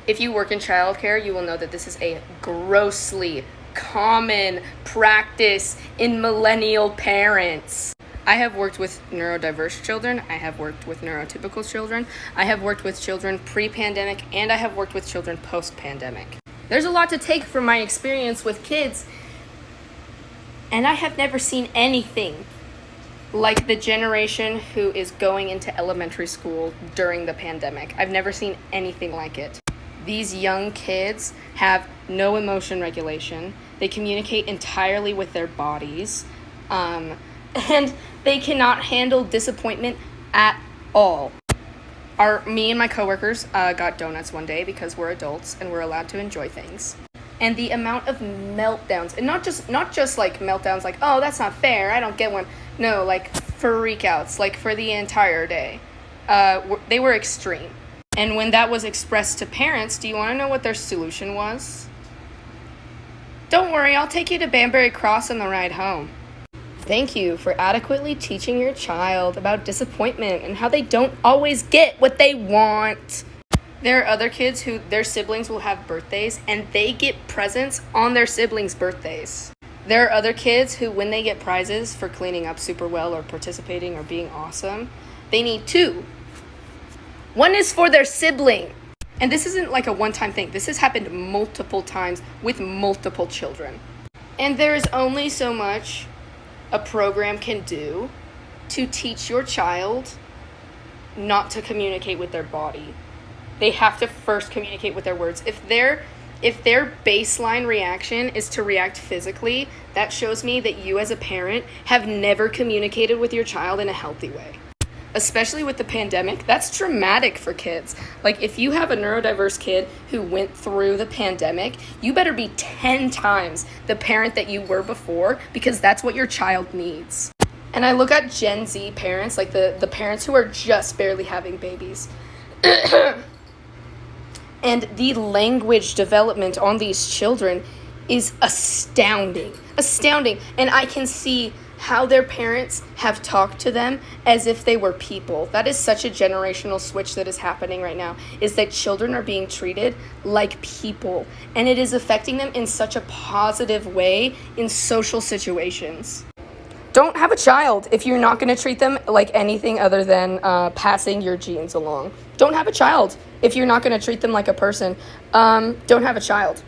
If you work in childcare, you will know that this is a grossly common practice in millennial parents. I have worked with neurodiverse children, I have worked with neurotypical children, I have worked with children pre-pandemic, and I have worked with children post-pandemic. There's a lot to take from my experience with kids, and I have never seen anything like the generation who is going into elementary school during the pandemic. I've never seen anything like it. These young kids have no emotion regulation. They communicate entirely with their bodies. And they cannot handle disappointment at all. Me and my coworkers got donuts one day because we're adults and we're allowed to enjoy things. And the amount of meltdowns, and not just like meltdowns like, oh, that's not fair, I don't get one. No, like freakouts, like for the entire day. They were extreme. And when that was expressed to parents, do you want to know what their solution was? Don't worry, I'll take you to Banbury Cross on the ride home. Thank you for adequately teaching your child about disappointment and how they don't always get what they want. There are other kids who their siblings will have birthdays and they get presents on their siblings' birthdays. There are other kids who, when they get prizes for cleaning up super well or participating or being awesome, they need two. One is for their sibling. And this isn't like a one-time thing. This has happened multiple times with multiple children. And there is only so much a program can do to teach your child not to communicate with their body. They have to first communicate with their words. If their baseline reaction is to react physically, that shows me that you as a parent have never communicated with your child in a healthy way. Especially with the pandemic, that's traumatic for kids. Like, if you have a neurodiverse kid who went through the pandemic, you better be 10 times the parent that you were before, because that's what your child needs. And I look at Gen Z parents, like the parents who are just barely having babies. And the language development on these children is astounding. And I can see how their parents have talked to them as if they were people. That is such a generational switch that is happening right now, is that children are being treated like people, and it is affecting them in such a positive way in social situations. Don't have a child if you're not going to treat them like anything other than passing your genes along. Don't have a child if you're not going to treat them like a person. Don't have a child.